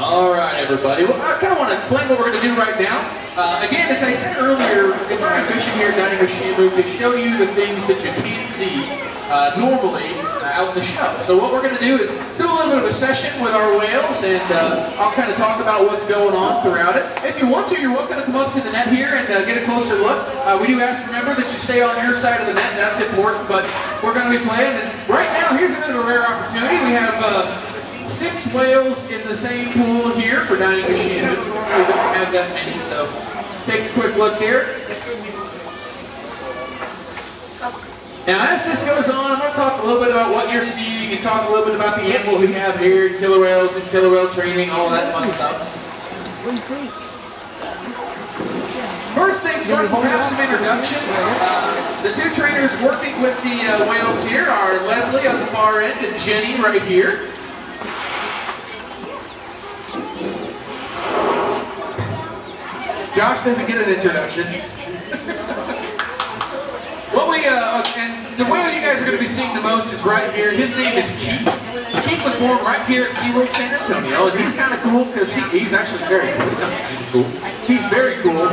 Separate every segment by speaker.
Speaker 1: All right, everybody. Well, I kind of want to explain what we're going to do right now. Again, as I said earlier, it's our ambition here at Dine With Shamu to show you the things that you can't see normally out in the show. So what we're going to do is do a little bit of a session with our whales, and I'll kind of talk about what's going on throughout it. If you want to, you're welcome to come up to the net here and get a closer look. We do ask, remember, that you stay on your side of the net. That's important, but we're going to be playing. And right now, here's a bit of a rare opportunity. We have 6 whales in the same pool here for Dining with Shamu. We don't have that many, so take a quick look here. Now, as this goes on, I'm going to talk a little bit about what you're seeing and talk a little bit about the animals we have here, killer whales and killer whale training, all that fun stuff. First things first, we'll have some introductions. The 2 trainers working with the whales here are Leslie on the far end and Jenny right here. Josh doesn't get an introduction. And the whale you guys are going to be seeing the most is right here. His name is Keet. Keet was born right here at SeaWorld San Antonio, and he's kind of cool because he's actually very cool. He's not kind of cool. He's very cool.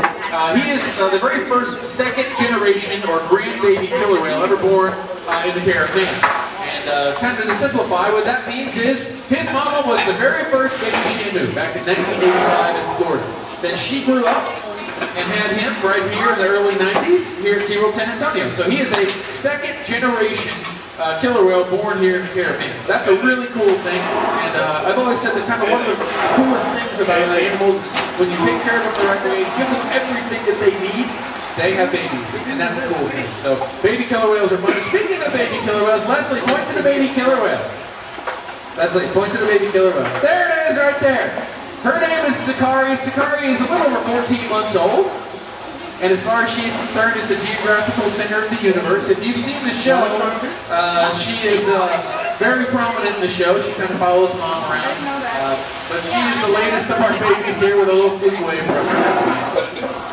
Speaker 1: He is the very first second generation or grandbaby killer whale ever born in the Caribbean. And kind of to simplify, what that means is his mama was the very first baby Shamu back in 1985 in Florida. Then she grew up and had him right here in the early 90s here at SeaWorld San Antonio. So he is a second generation killer whale born here in the Caribbean. So that's a really cool thing. And I've always said that kind of one of the coolest things about animals is when you take care of them the right way, give them everything that they need, they have babies. And that's a cool thing. So baby killer whales are fun. Speaking of baby killer whales, Leslie, point to the baby killer whale. Leslie, point to the baby killer whale. There it is right there. Her name is Sakari. Sakari is a little over 14 months old. And as far as she is concerned, is the geographical center of the universe. If you've seen the show, she is very prominent in the show. She kind of follows mom around. But she is the latest of our babies here with a little fluke wave for her.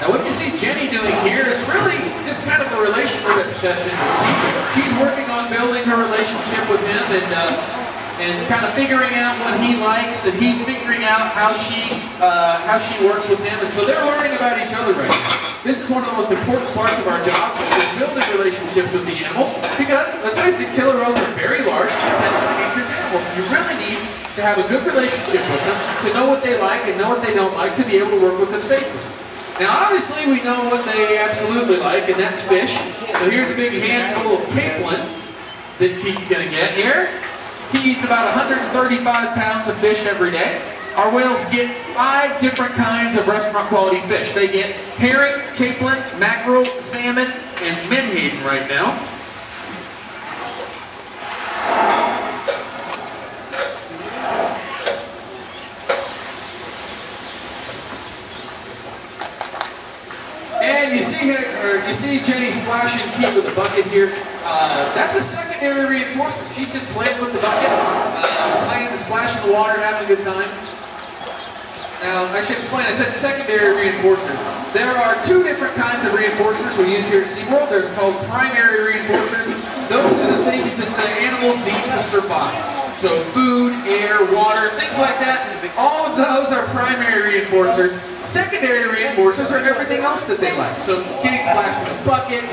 Speaker 1: What you see Jenny doing here is really just kind of a relationship session. She's working on building her relationship with him and kind of figuring out what he likes, and he's figuring out how she works with him, and so they're learning about each other right now. This is one of the most important parts of our job, is building relationships with the animals, because let's face it, killer whales are very large, potentially dangerous animals. You really need to have a good relationship with them, to know what they like and know what they don't like, to be able to work with them safely. Now, obviously, we know what they absolutely like, and that's fish. So here's a big handful of capelin that Keet's going to get here. He eats about 135 pounds of fish every day. Our whales get 5 different kinds of restaurant-quality fish. They get herring, capelin, mackerel, salmon, and menhaden right now. And you see Jenny splashing Keet with a bucket here. That's a secondary reinforcement. She's just playing with the bucket, playing the splash in the water, having a good time. Now, I should explain, I said secondary reinforcers. There are 2 different kinds of reinforcers we use here at SeaWorld. There's called primary reinforcers. Those are the things that the animals need to survive. So food, air, water, things like that. All of those are primary reinforcers. Secondary reinforcers are everything else that they like. So getting splashed with a bucket,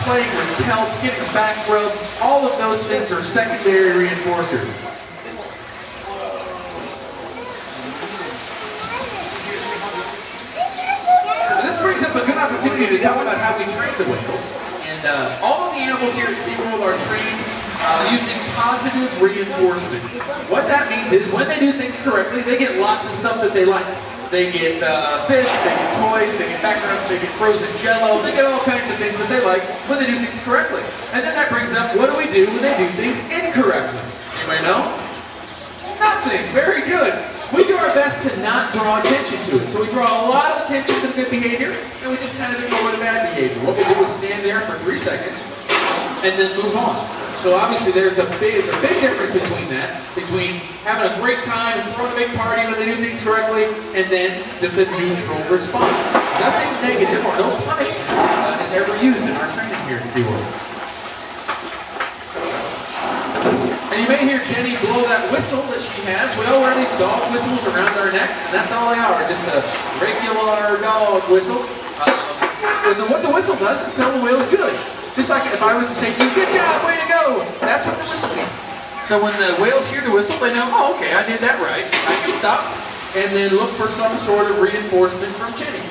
Speaker 1: playing with kelp, getting a back rub, all of those things are secondary reinforcers. This brings up a good opportunity to talk about how we train the whales. And all of the animals here at SeaWorld are trained using positive reinforcement. What that means is when they do things correctly, they get lots of stuff that they like. They get fish, they get toys, they get backgrounds, they get frozen jello, they get all kinds of things that they like when they do things correctly. And then that brings up, what do we do when they do things incorrectly? Anybody know? Nothing. Very good. We do our best to not draw attention to it. So we draw a lot of attention to the good behavior, and we just kind of ignore the bad behavior. What we do is stand there for 3 seconds, and then move on. So obviously there's a big difference between that, between having a great time and throwing a big party when they do things correctly, and then just a neutral response. Nothing negative or no punishment is ever used in our training here at SeaWorld. And you may hear Jenny blow that whistle that she has. We all wear these dog whistles around our necks, and that's all they are, just a regular dog whistle. And what the whistle does is tell the whales good. Just like if I was to say, good job, way to go. That's what the whistle means. So when the whales hear the whistle, they know, oh, okay, I did that right. I can stop and then look for some sort of reinforcement from Jenny.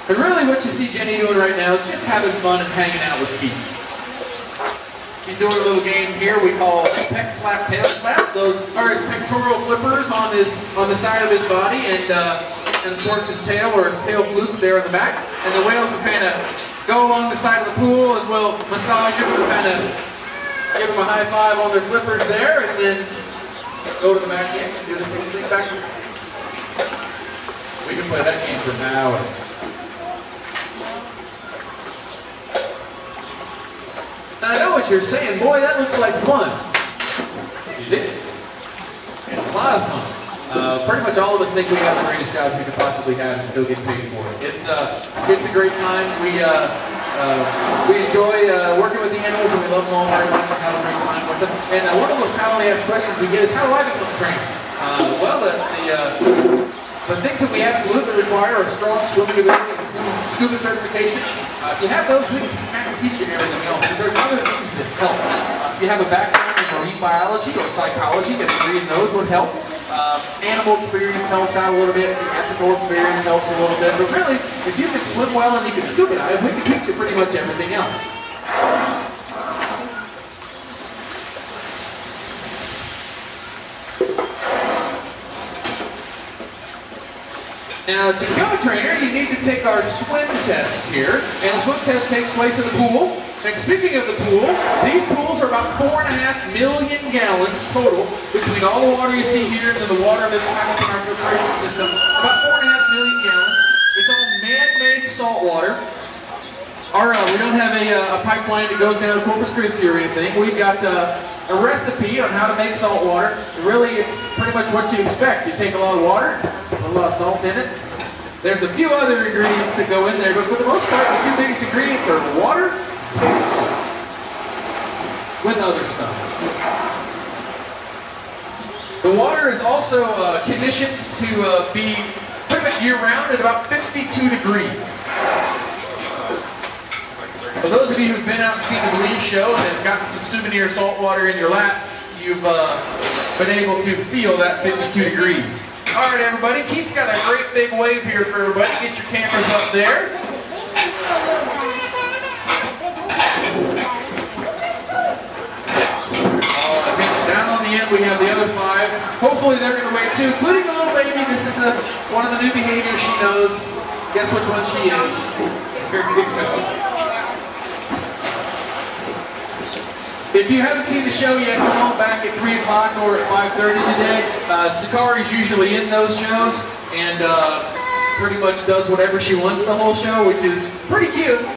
Speaker 1: And really what you see Jenny doing right now is just having fun and hanging out with Keet. He's doing a little game here we call peck slap, tail slap. Those are his pectoral flippers on the side of his body, and of course his tail flukes there in the back. And the whales will kind of go along the side of the pool and we'll massage him and kind of give him a high five on their flippers there, and then go to the back end and do the same thing back here. We can play that game for hours. Now I know what you're saying, boy, that looks like fun. It is. It's a lot of fun. Pretty much all of us think we have the greatest jobs you could possibly have and still get paid for it. It's a great time. We enjoy working with the animals, and we love them all very much and have a great time with them. And one of those commonly asked questions we get is, how do I become a trainer? Well, the things that we absolutely require are strong swimming ability and scuba certification. If you have those, we can kind of teach you everything else. But there's other things that help. If you have a background in marine biology or psychology, a degree in those would help. Animal experience helps out a little bit. Theatrical experience helps a little bit. But really, if you can swim well and you can scuba dive, we can teach you pretty much everything else. Now, to become a trainer, you need to take our swim test here. And the swim test takes place in the pool. And speaking of the pool, these pools are about 4.5 million gallons total between all the water you see here and the water that's coming from our filtration system. About 4.5 million gallons. It's all man-made salt water. We don't have a pipeline that goes down to Corpus Christi or anything. We've got a recipe on how to make salt water. Really, it's pretty much what you'd expect. You take a lot of water, put a lot of salt in it. There's a few other ingredients that go in there, but for the most part, the two biggest ingredients are water and table salt, with other stuff. The water is also conditioned to be pretty much year-round at about 52 degrees. For those of you who've been out and seen the Believe show and have gotten some souvenir salt water in your lap, you've been able to feel that 52 degrees. All right, everybody, Keet's got a great big wave here for everybody. Get your cameras up there. Down on the end, we have the other 5. Hopefully they're going to wave too, including the little baby. This is one of the new behaviors she knows. Guess which one she is. Here we go. If you haven't seen the show yet, come on back at 3 o'clock or at 5:30 today. Sakari's usually in those shows and pretty much does whatever she wants the whole show, which is pretty cute.